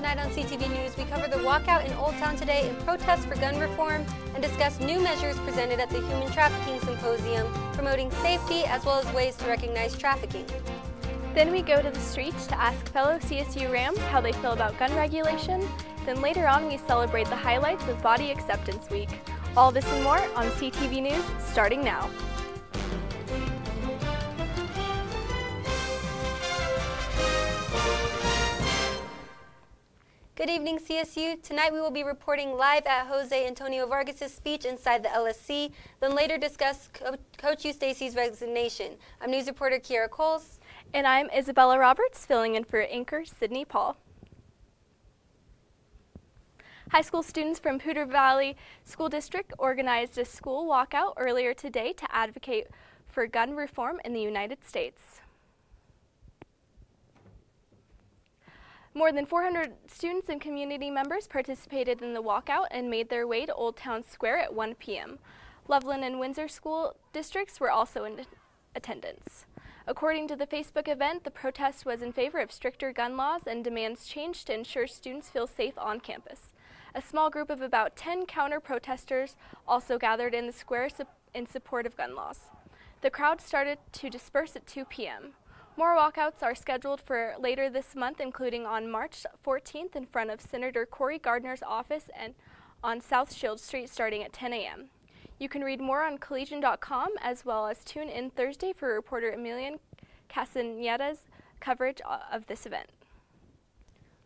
Tonight on CTV News, we cover the walkout in Old Town today in protest for gun reform and discuss new measures presented at the Human Trafficking Symposium, promoting safety as well as ways to recognize trafficking. Then we go to the streets to ask fellow CSU Rams how they feel about gun regulation. Then later on we celebrate the highlights of Body Acceptance Week. All this and more on CTV News, starting now. Good evening, CSU. Tonight we will be reporting live at Jose Antonio Vargas' speech inside the LSC, then later discuss Coach Eustace's resignation. I'm news reporter Kiara Coles. And I'm Isabella Roberts, filling in for anchor Sydney Paul. High school students from Poudre Valley School District organized a school walkout earlier today to advocate for gun reform in the United States. More than 400 students and community members participated in the walkout and made their way to Old Town Square at 1 p.m. Loveland and Windsor school districts were also in attendance. According to the Facebook event, the protest was in favor of stricter gun laws and demands change to ensure students feel safe on campus. A small group of about 10 counter-protesters also gathered in the square in support of gun laws. The crowd started to disperse at 2 p.m. More walkouts are scheduled for later this month, including on March 14th in front of Senator Cory Gardner's office and on South Shield Street starting at 10 a.m. You can read more on collegian.com as well as tune in Thursday for reporter Emilian Castaneda's coverage of this event.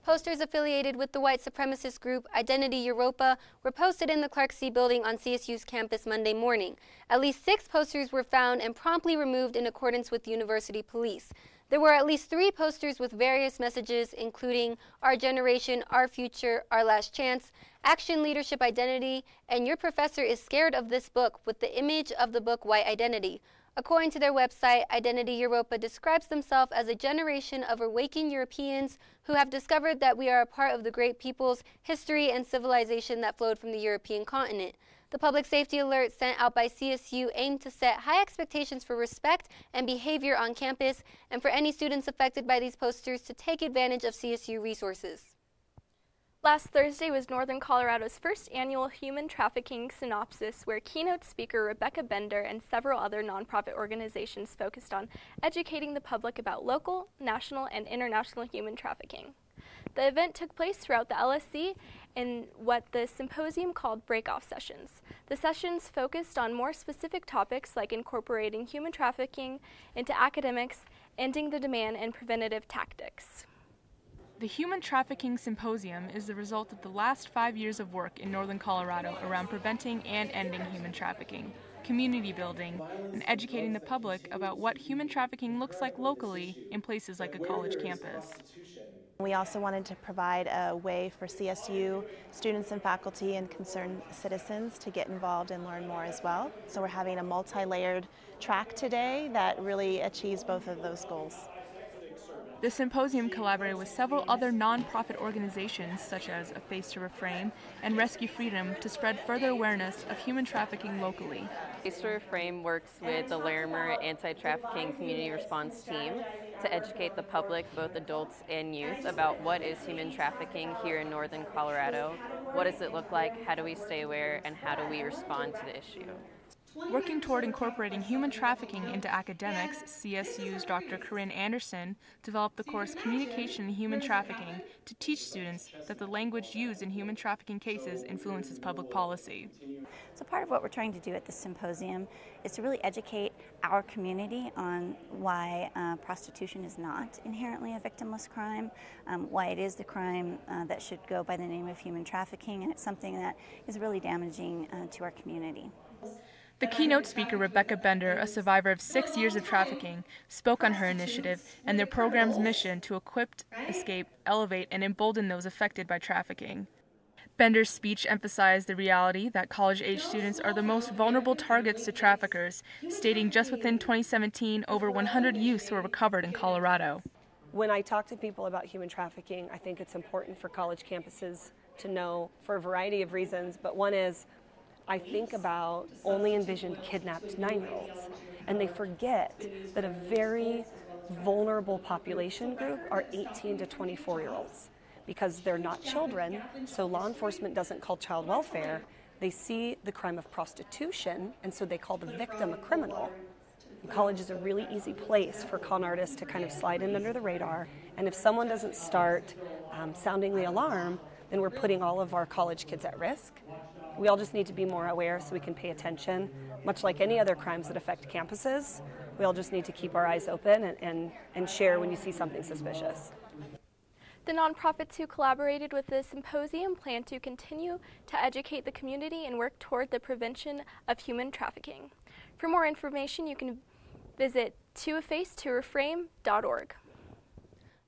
Posters affiliated with the white supremacist group Identity Europa were posted in the Clark C building on CSU's campus Monday morning. At least 6 posters were found and promptly removed in accordance with university police. There were at least 3 posters with various messages, including Our Generation, Our Future, Our Last Chance, Action, Leadership, Identity, and Your Professor is Scared of This Book, with the image of the book White Identity. According to their website, Identity Europa describes themselves as a generation of awakened Europeans who have discovered that we are a part of the great peoples, history, and civilization that flowed from the European continent. The public safety alert sent out by CSU aimed to set high expectations for respect and behavior on campus, and for any students affected by these posters to take advantage of CSU resources. Last Thursday was Northern Colorado's first annual Human Trafficking Synopsis, where keynote speaker Rebecca Bender and several other nonprofit organizations focused on educating the public about local, national, and international human trafficking. The event took place throughout the LSC in what the symposium called break-off sessions. The sessions focused on more specific topics like incorporating human trafficking into academics, ending the demand, and preventative tactics. The Human Trafficking Symposium is the result of the last 5 years of work in Northern Colorado around preventing and ending human trafficking, community building, and educating the public about what human trafficking looks like locally in places like a college campus. We also wanted to provide a way for CSU students and faculty and concerned citizens to get involved and learn more as well. So we're having a multi-layered track today that really achieves both of those goals. The symposium collaborated with several other nonprofit organizations such as A Face to Reframe and Rescue Freedom to spread further awareness of human trafficking locally. Face to Reframe works with the Larimer Anti-Trafficking Community Response Team to educate the public, both adults and youth, about what is human trafficking here in Northern Colorado, what does it look like, how do we stay aware, and how do we respond to the issue. Working toward incorporating human trafficking into academics, CSU's Dr. Corinne Anderson developed the course Communication in Human Trafficking to teach students that the language used in human trafficking cases influences public policy. So part of what we're trying to do at this symposium is to really educate our community on why prostitution is not inherently a victimless crime, why it is the crime that should go by the name of human trafficking, and it's something that is really damaging to our community. The keynote speaker, Rebecca Bender, a survivor of 6 years of trafficking, spoke on her initiative and their program's mission to equip, escape, elevate, and embolden those affected by trafficking. Bender's speech emphasized the reality that college-age students are the most vulnerable targets to traffickers, stating just within 2017, over 100 youths were recovered in Colorado. When I talk to people about human trafficking, I think it's important for college campuses to know for a variety of reasons, but one is I think about only envisioned kidnapped 9-year-olds, and they forget that a very vulnerable population group are 18 to 24-year-olds. because they're not children, so law enforcement doesn't call child welfare. They see the crime of prostitution, and so they call the victim a criminal. And college is a really easy place for con artists to kind of slide in under the radar, and if someone doesn't start sounding the alarm, then we're putting all of our college kids at risk. We all just need to be more aware so we can pay attention. Much like any other crimes that affect campuses, we all just need to keep our eyes open and share when you see something suspicious. The nonprofits who collaborated with the symposium plan to continue to educate the community and work toward the prevention of human trafficking. For more information, you can visit toefacetoReframe.org.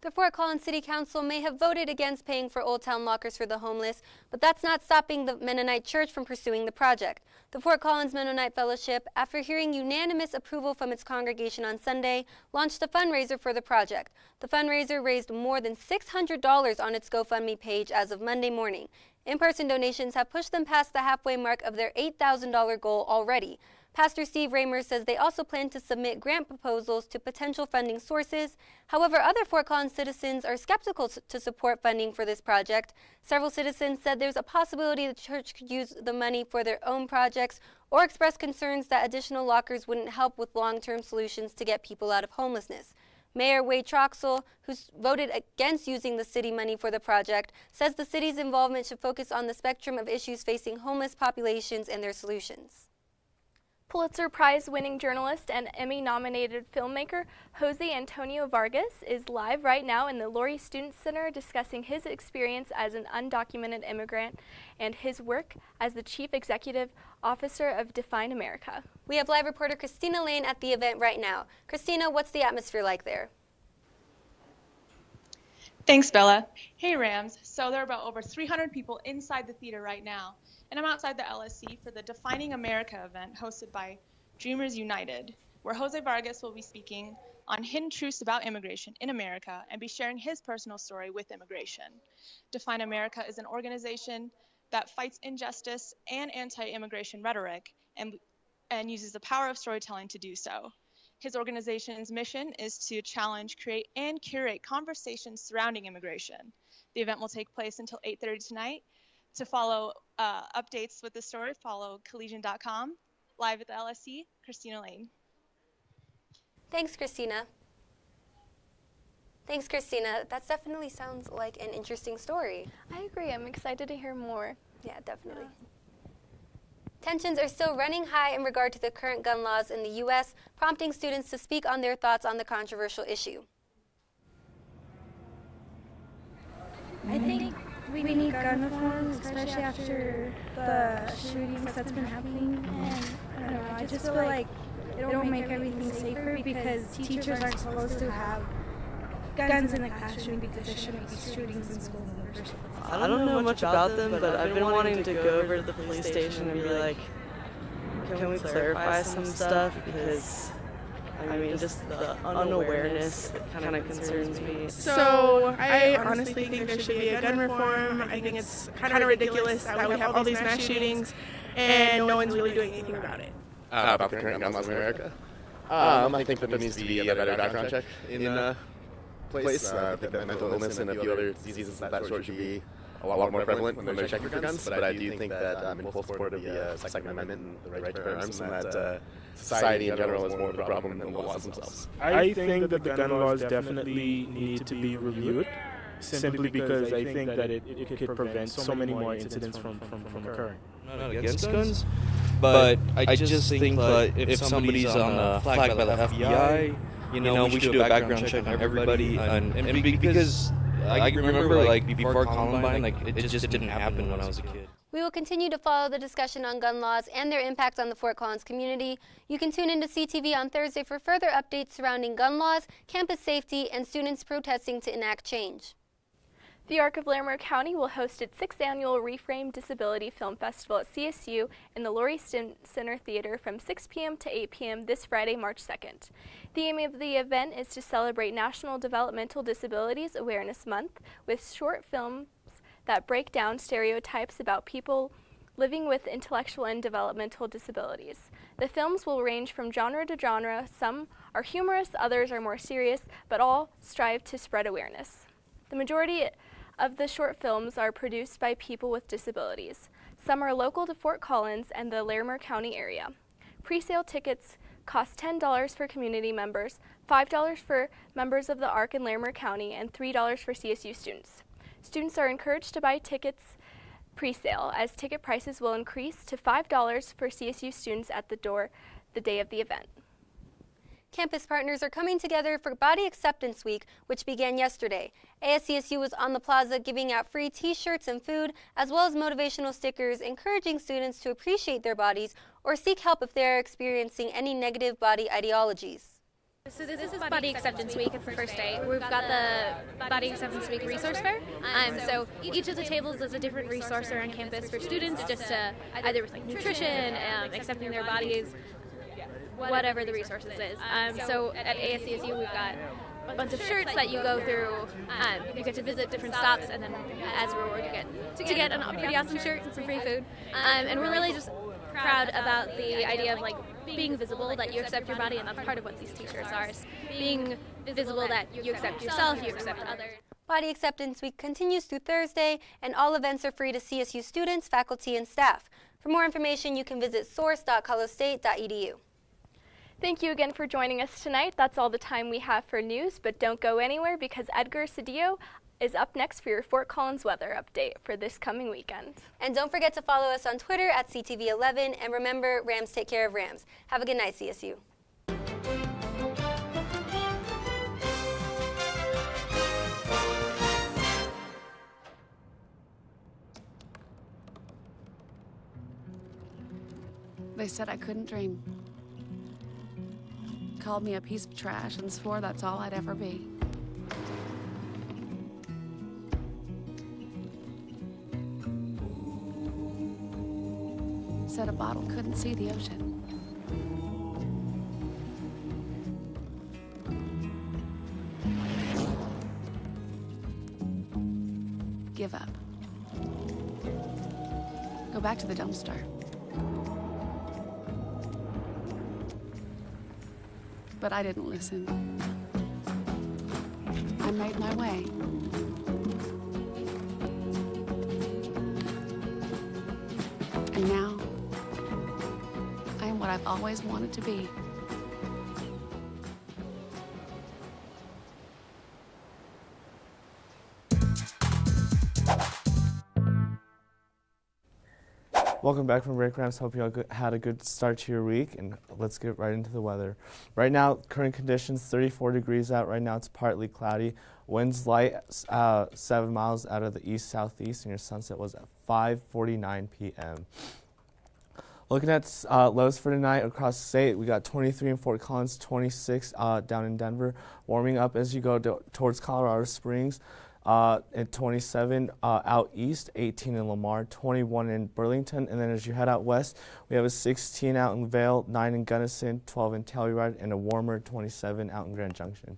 The Fort Collins City Council may have voted against paying for Old Town lockers for the homeless, but that's not stopping the Mennonite Church from pursuing the project. The Fort Collins Mennonite Fellowship, after hearing unanimous approval from its congregation on Sunday, launched a fundraiser for the project. The fundraiser raised more than $600 on its GoFundMe page as of Monday morning. In-person donations have pushed them past the halfway mark of their $8,000 goal already. Pastor Steve Raymer says they also plan to submit grant proposals to potential funding sources. However, other Fort Collins citizens are skeptical to support funding for this project. Several citizens said there's a possibility the church could use the money for their own projects or express concerns that additional lockers wouldn't help with long-term solutions to get people out of homelessness. Mayor Wade Troxell, who's voted against using the city money for the project, says the city's involvement should focus on the spectrum of issues facing homeless populations and their solutions. Pulitzer Prize-winning journalist and Emmy-nominated filmmaker Jose Antonio Vargas is live right now in the Laurie Student Center discussing his experience as an undocumented immigrant and his work as the Chief Executive Officer of Define America. We have live reporter Christina Lane at the event right now. Christina, what's the atmosphere like there? Thanks, Bella. Hey, Rams. So there are about over 300 people inside the theater right now, and I'm outside the LSC for the Defining America event hosted by Dreamers United, where Jose Vargas will be speaking on hidden truths about immigration in America and be sharing his personal story with immigration. Define America is an organization that fights injustice and anti-immigration rhetoric and uses the power of storytelling to do so. His organization's mission is to challenge, create, and curate conversations surrounding immigration. The event will take place until 8:30 tonight. To follow updates with the story, follow collegian.com. Live at the LSC, Christina Lane. Thanks, Christina. Thanks, Christina. That definitely sounds like an interesting story. I agree. I'm excited to hear more. Yeah, definitely. Tensions are still running high in regard to the current gun laws in the U.S., prompting students to speak on their thoughts on the controversial issue. I think we need gun reform, especially after the shootings that's been happening. And I don't know, I just feel like it'll make everything safer because teachers aren't supposed to have guns in the classroom because there shouldn't be shootings in schools in the first place. I don't know much about them, but I've been wanting to go over to the police station and be like, can we clarify some stuff? Because, I mean, just the unawareness kind of concerns me. So I honestly think there should be a gun reform. I think it's kind of ridiculous that we have all these mass shootings and no one's really doing anything about it. About the current gun laws in America? I think that there needs to be a better background check in place. I think that mental illness and a few other diseases of that sort should be a lot more prevalent when they're checking for guns. But I do think that I'm in full support of the Second Amendment and the right to bear arms, and that society in general is more of a problem than the laws themselves. I think that the gun laws definitely need to be reviewed, simply because I think that it could prevent so many more incidents from occurring. I'm not against guns, but I just think that if somebody's on a flag by the FBI, you know, we should do a background check on everybody, and because I remember, like, before Columbine, like, it just didn't happen when I was a kid. We will continue to follow the discussion on gun laws and their impact on the Fort Collins community. You can tune into CTV on Thursday for further updates surrounding gun laws, campus safety, and students protesting to enact change. The Arc of Larimer County will host its 6th annual Reframe Disability Film Festival at CSU in the Laurie Student Center Theater from 6 p.m. to 8 p.m. this Friday, March 2nd. The aim of the event is to celebrate National Developmental Disabilities Awareness Month with short films that break down stereotypes about people living with intellectual and developmental disabilities. The films will range from genre to genre. Some are humorous, others are more serious, but all strive to spread awareness. The majority of the short films are produced by people with disabilities. Some are local to Fort Collins and the Larimer County area. Pre-sale tickets cost $10 for community members, $5 for members of the ARC in Larimer County, and $3 for CSU students. Students are encouraged to buy tickets pre-sale, as ticket prices will increase to $5 for CSU students at the door the day of the event. Campus partners are coming together for Body Acceptance Week, which began yesterday. ASCSU was on the plaza giving out free t-shirts and food, as well as motivational stickers, encouraging students to appreciate their bodies or seek help if they are experiencing any negative body ideologies. So this is Body Acceptance Week. It's the first day. We've got the Body Acceptance Week resource fair. So each of the tables is a different resource around campus for students, just to either with like nutrition, accepting their bodies, whatever the resources is. So at ASCSU we've got a bunch of shirts that you go through. You get to visit different stops, and then as a reward you get to get a pretty awesome shirt and some free food. And we're really just proud about the idea of like being visible, that you accept your body, and that's part of what these t-shirts are, is being visible that you accept yourself, you accept others. Body Acceptance Week continues through Thursday, and all events are free to CSU students, faculty, and staff. For more information, you can visit source.colostate.edu. Thank you again for joining us tonight. That's all the time we have for news, but don't go anywhere because Edgar Cedillo is up next for your Fort Collins weather update for this coming weekend. And don't forget to follow us on Twitter at CTV11, and remember, Rams take care of Rams. Have a good night, CSU. They said I couldn't dream. Called me a piece of trash and swore that's all I'd ever be. Said a bottle couldn't see the ocean. Give up. Go back to the dumpster. But I didn't listen. I made my way. And now, I am what I've always wanted to be. Welcome back from break, Rams. Hope you all had a good start to your week, and let's get right into the weather. Right now, current conditions, 34 degrees out. Right now, it's partly cloudy. Winds light, 7 miles out of the east-southeast, and your sunset was at 5:49 p.m. Looking at lows for tonight across the state, we got 23 in Fort Collins, 26 down in Denver. Warming up as you go towards Colorado Springs. At 27 out east, 18 in Lamar, 21 in Burlington, and then as you head out west, we have a 16 out in Vail, 9 in Gunnison, 12 in Telluride, and a warmer 27 out in Grand Junction.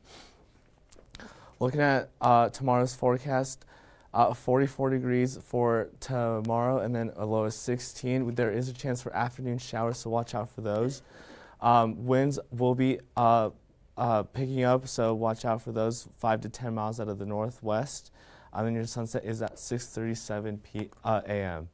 Looking at tomorrow's forecast, 44 degrees for tomorrow, and then a low of 16. There is a chance for afternoon showers, so watch out for those. Winds will be picking up, so watch out for those, 5 to 10 miles out of the northwest. And then your sunset is at 6:37 a.m.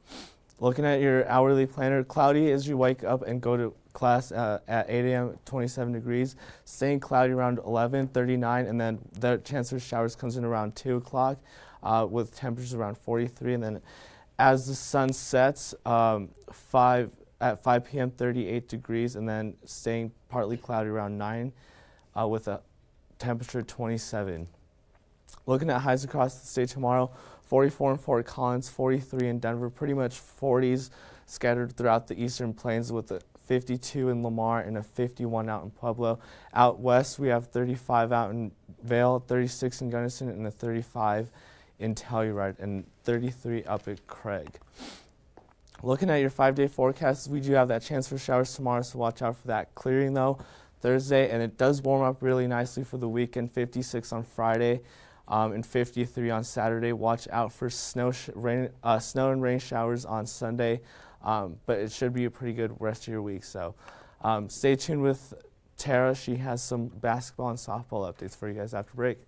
Looking at your hourly planner, cloudy as you wake up and go to class at 8 a.m., 27 degrees. Staying cloudy around 11, 39, and then the chance of showers comes in around 2 o'clock with temperatures around 43. And then as the sun sets, at 5 p.m., 38 degrees, and then staying partly cloudy around 9. With a temperature 27. Looking at highs across the state tomorrow, 44 in Fort Collins, 43 in Denver, pretty much 40s scattered throughout the eastern plains with a 52 in Lamar and a 51 out in Pueblo. Out west, we have 35 out in Vail, 36 in Gunnison, and a 35 in Telluride, and 33 up at Craig. Looking at your 5-day forecast, we do have that chance for showers tomorrow, so watch out for that. Clearing though Thursday, and it does warm up really nicely for the weekend. 56 on Friday and 53 on Saturday. Watch out for snow and rain showers on Sunday, but it should be a pretty good rest of your week. So stay tuned with Tara. She has some basketball and softball updates for you guys after break.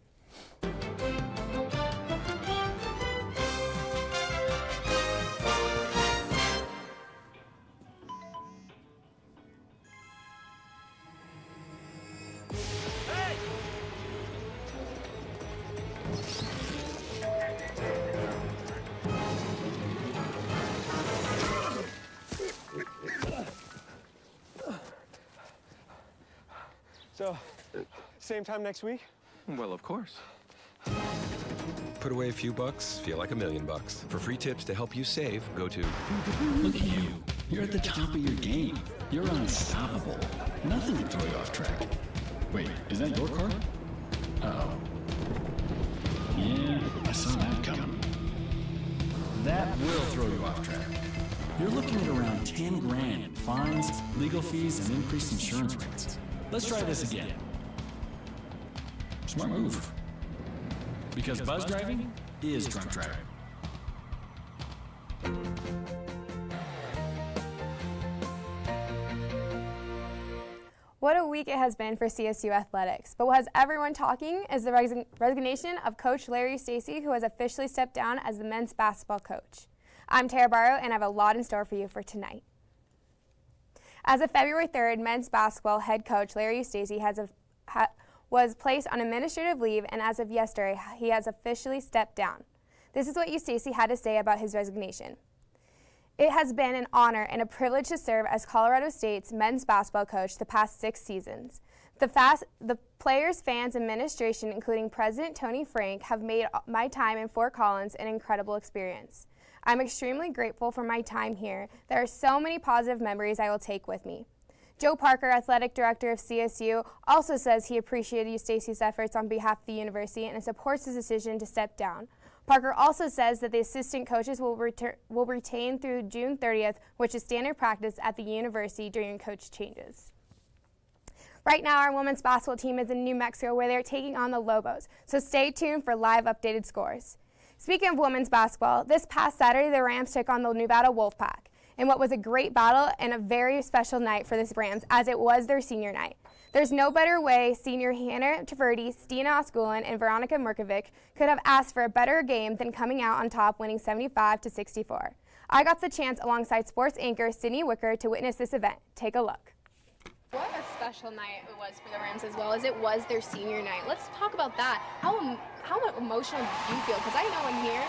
So, same time next week? Well, of course. Put away a few bucks, feel like $1 million. For free tips to help you save, go to... Look at you. You're at the top of your game. You're unstoppable. Nothing can throw you off track. Wait, is that your car? Uh-oh. Yeah, I saw that coming. That will throw you off track. You're looking at around 10 grand in fines, legal fees, and increased insurance rates. Let's try this again. Smart move. Because buzz driving is drunk driving. What a week it has been for CSU athletics. But what has everyone talking is the resignation of Coach Larry Stacy, who has officially stepped down as the men's basketball coach. I'm Tara Barrow, and I have a lot in store for you for tonight. As of February 3rd, men's basketball head coach Larry Stacy was placed on administrative leave, and as of yesterday, he has officially stepped down. This is what Stacy had to say about his resignation. It has been an honor and a privilege to serve as Colorado State's men's basketball coach the past 6 seasons. The players, fans, and administration, including President Tony Frank, have made my time in Fort Collins an incredible experience. I'm extremely grateful for my time here. There are so many positive memories I will take with me. Joe Parker, athletic director of CSU, also says he appreciated Stacy's efforts on behalf of the university and supports his decision to step down. Parker also says that the assistant coaches will retain through June 30th, which is standard practice at the university during coach changes. Right now, our women's basketball team is in New Mexico, where they're taking on the Lobos, so stay tuned for live updated scores. Speaking of women's basketball, this past Saturday, the Rams took on the Nevada Wolfpack in what was a great battle and a very special night for the Rams, as it was their senior night. There's no better way senior Hannah Traverti, Stina Osculin, and Veronica Murkovic could have asked for a better game than coming out on top, winning 75-64. I got the chance alongside sports anchor Sydney Wicker to witness this event. Take a look. What a special night it was for the Rams, as well as it was their senior night. Let's talk about that. How emotional did you feel? Because I know in here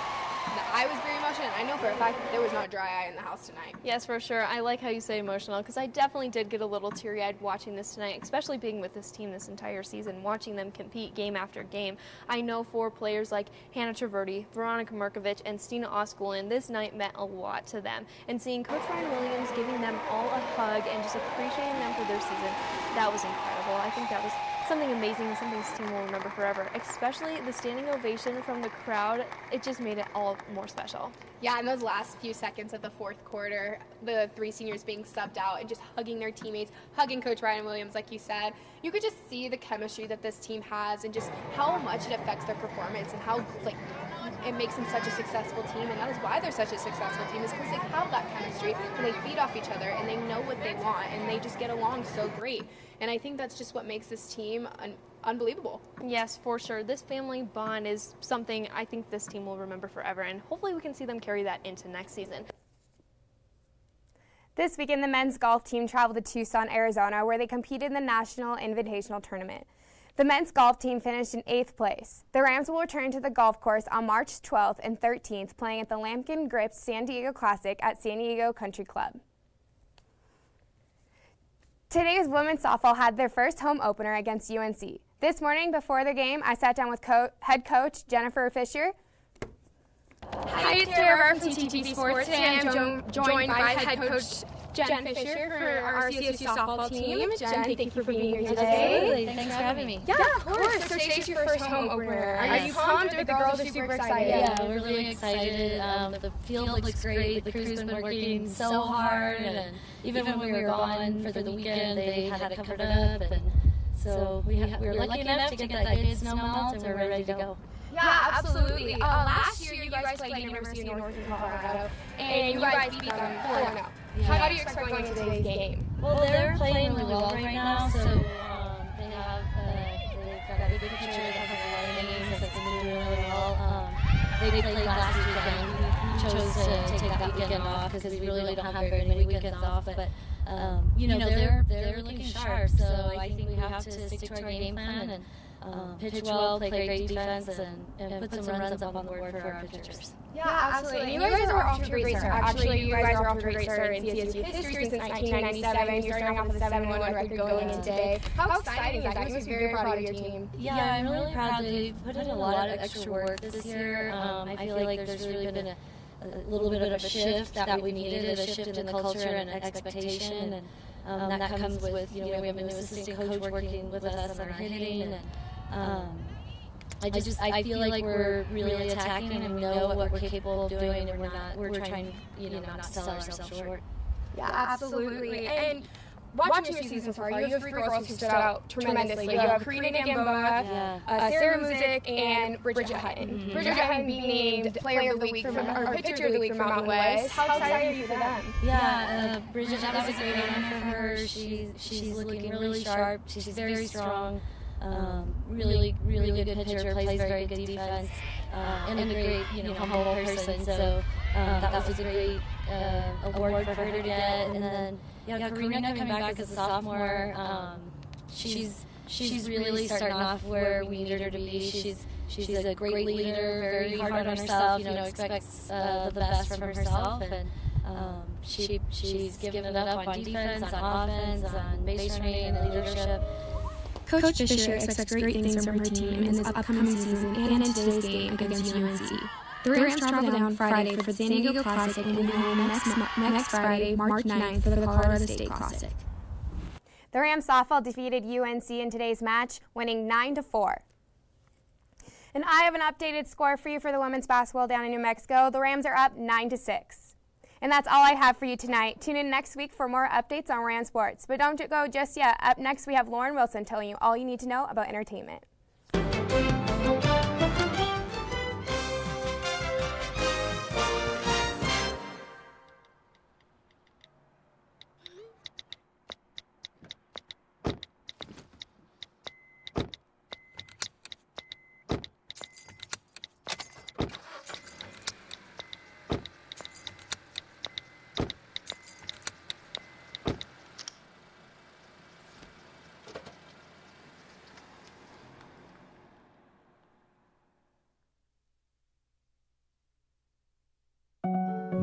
that I was very emotional, and I know for a fact that there was not a dry eye in the house tonight. Yes, for sure. I like how you say emotional, because I definitely did get a little teary-eyed watching this tonight, especially being with this team this entire season, watching them compete game after game. I know for players like Hannah Traverti, Veronica Murkovic, and Stina Osculin, this night meant a lot to them. And seeing Coach Ryan Williams giving them all a hug and just appreciating them for their season, that was incredible. I think that was something amazing and something this team will remember forever, especially the standing ovation from the crowd. It just made it all more special. Yeah, in those last few seconds of the fourth quarter, the 3 seniors being subbed out and just hugging their teammates, hugging Coach Ryan Williams, like you said, you could just see the chemistry that this team has and just how much it affects their performance and how it makes them such a successful team. And that is why they're such a successful team, is because they have that chemistry and they feed off each other and they know what they want and they just get along so great. And I think that's just what makes this team unbelievable. Yes, for sure. This family bond is something I think this team will remember forever, and hopefully we can see them carry that into next season. This weekend, the men's golf team traveled to Tucson, Arizona, where they competed in the National Invitational Tournament. The men's golf team finished in 8th place. The Rams will return to the golf course on March 12th and 13th, playing at the Lampkin Grips San Diego Classic at San Diego Country Club. Today's women's softball had their first home opener against UNC. This morning, before the game, I sat down with head coach Jennifer Fisher. Hi, it's Tara Barrow from CTV Sports. Today I'm joined by head coach Jen Fisher for our CSU softball team. Jen, thank you for being here today. Thanks for having me. Yeah, of course. So today's your first home opener. Are you pumped, or the girls are super excited? Yeah, we're really excited. The field looks great. The crew's been working so hard, and even when we were gone for the weekend, they had it covered up, and so we were lucky enough to get that good snow melt, and we're ready to go. Yeah, absolutely. Last year, you guys played University of Northern Colorado, and you guys beat them 4-0. How do you expect going into today's game? Well, they're playing really well right now, so they've got a good pitcher that has a lot of innings that's been doing really well. They played last weekend. We chose to take that weekend off because we really don't have very many weekends off, but they're looking sharp, so I think we have to stick to our game plan, and pitch well, play great defense, and put some runs up on the board for our pitchers. Yeah, absolutely. And you guys are off to a great start. Actually, you guys are off to a great start in CSU history since 1997. You're starting off with a 7-1 record going into today. How exciting is that? You must be very proud of your team. Yeah, I'm really proud. They put in a lot of extra work this year. I feel like there's really been a little bit of a shift that we needed, a shift in the culture and expectation, and that comes with, we have a new assistant coach working with us on our hitting, and I feel like we're really attacking, and we know what we're capable of doing, and we're trying, not to sell ourselves short. Yeah, absolutely. And watching your season so far, you have 3 girls who stood out tremendously. You have Karina Gamboa, Sarah Muzick, and Bridget Hutton. Bridget Hutton being named Player of the Week or Pitcher of the Week from Mountain West. How excited are you for them? Yeah, Bridget, that was a great honor for her. She's looking really sharp. She's very strong. Really good pitcher, plays very good defense, and a great, humble person. So that was a great award for her to get. And then, Karina coming back as a sophomore, she's really starting off where we needed her to be. She's a great leader, very hard on herself. Expects the best from herself, and she's given it up on defense, on offense, on base running, and leadership. Coach Fisher expects great things from her team in this upcoming season and in today's game against UNC. The Rams travel down Friday for the San Diego Classic and will be home next Friday, March 9th, for the Colorado State Classic. The Rams softball defeated UNC in today's match, winning 9-4. And I have an updated score for you for the women's basketball down in New Mexico. The Rams are up 9-6. And that's all I have for you tonight. Tune in next week for more updates on Ram Sports. But don't go just yet. Up next, we have Lauren Wilson telling you all you need to know about entertainment.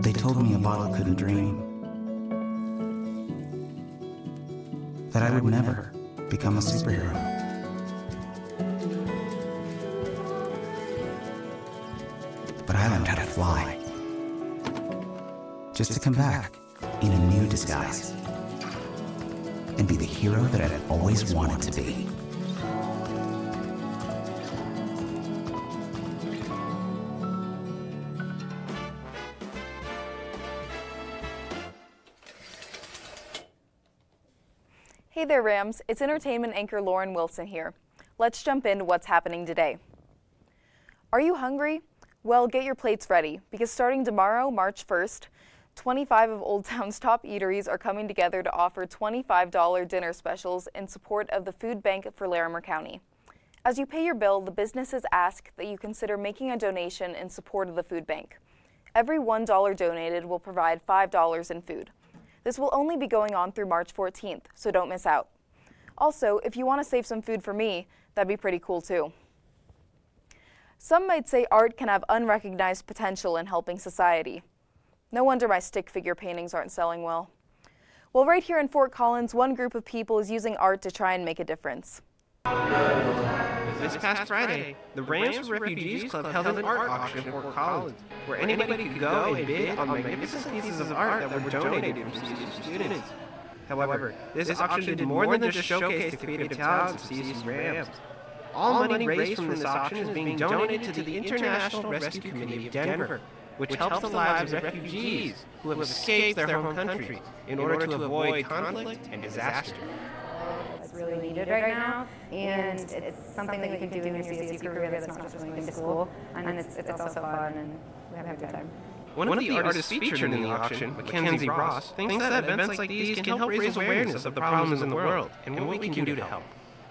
They told me a bottle couldn't dream, that I would never become a superhero. But I learned how to fly, just to come back in a new disguise and be the hero that I've always wanted to be. Hey there, Rams. It's entertainment anchor Lauren Wilson here. Let's jump into what's happening today. Are you hungry? Well, get your plates ready, because starting tomorrow, March 1st, 25 of Old Town's top eateries are coming together to offer $25 dinner specials in support of the Food Bank for Larimer County. As you pay your bill, the businesses ask that you consider making a donation in support of the food bank. Every $1 donated will provide $5 in food. This will only be going on through March 14th, so don't miss out. Also, if you want to save some food for me, that'd be pretty cool too. Some might say art can have unrecognized potential in helping society. No wonder my stick figure paintings aren't selling well. Well, right here in Fort Collins, one group of people is using art to try and make a difference. This past Friday, the Rams for Refugees Club held an art auction in Fort Collins, where anybody could go and bid on magnificent pieces of art that were donated from CSU students. However, this auction did more than just showcase the creative talents of CSU Rams. All money raised from this auction is being donated to the International Rescue Committee of Denver, which helps the lives of refugees who have escaped their home countries in order to avoid conflict and disaster. It's really needed right now, and it's something that you can do in your CSU career that's not just going into school, and it's also fun, and we have a good time. One of the artists featured in the auction, Mackenzie Ross, thinks that events like these can help raise awareness of the problems in the world and what we can do to help.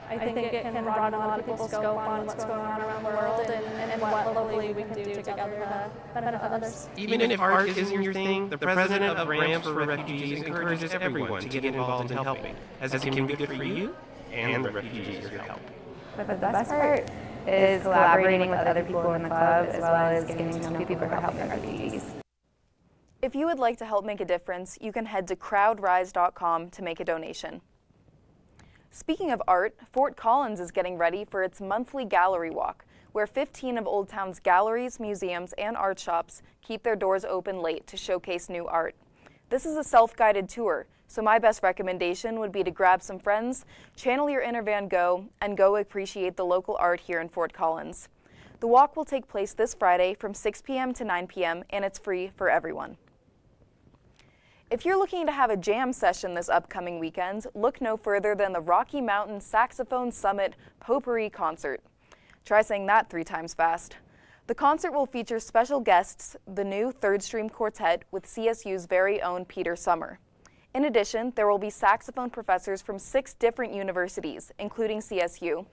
I think it can broaden a lot of people's scope on what's going on around the world and what locally we can do together to benefit others. Even if art isn't your thing, the president of Rams for Refugees encourages everyone to get involved in helping, as it can be good for you and the refugees you're helping. But the best part is collaborating with other people in the club, as well as getting to know people who are helping refugees. If you would like to help make a difference, you can head to crowdrise.com to make a donation. Speaking of art, Fort Collins is getting ready for its monthly gallery walk, where 15 of Old Town's galleries, museums, and art shops keep their doors open late to showcase new art. This is a self-guided tour, so my best recommendation would be to grab some friends, channel your inner Van Gogh, and go appreciate the local art here in Fort Collins. The walk will take place this Friday from 6 p.m. to 9 p.m., and it's free for everyone. If you're looking to have a jam session this upcoming weekend, look no further than the Rocky Mountain Saxophone Summit Potpourri Concert. Try saying that 3 times fast. The concert will feature special guests, the new Third Stream Quartet with CSU's very own Peter Summer. In addition, there will be saxophone professors from 6 different universities, including CSU,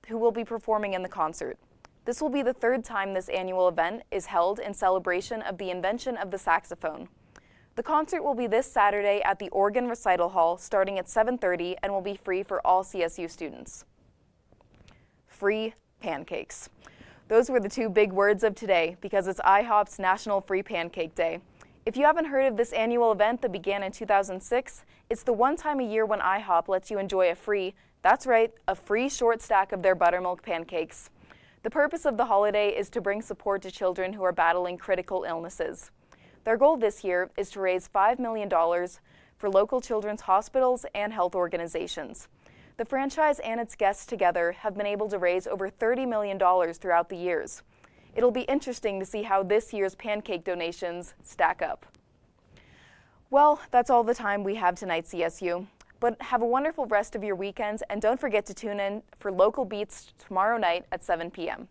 who will be performing in the concert. This will be the 3rd time this annual event is held in celebration of the invention of the saxophone. The concert will be this Saturday at the Organ Recital Hall starting at 7:30 and will be free for all CSU students. Free pancakes. Those were the 2 big words of today because it's IHOP's National Free Pancake Day. If you haven't heard of this annual event that began in 2006, it's the one time a year when IHOP lets you enjoy that's right, a free short stack of their buttermilk pancakes. The purpose of the holiday is to bring support to children who are battling critical illnesses. Their goal this year is to raise $5 million for local children's hospitals and health organizations. The franchise and its guests together have been able to raise over $30 million throughout the years. It'll be interesting to see how this year's pancake donations stack up. Well, that's all the time we have tonight, CSU. But have a wonderful rest of your weekends, and don't forget to tune in for Local Beats tomorrow night at 7 p.m.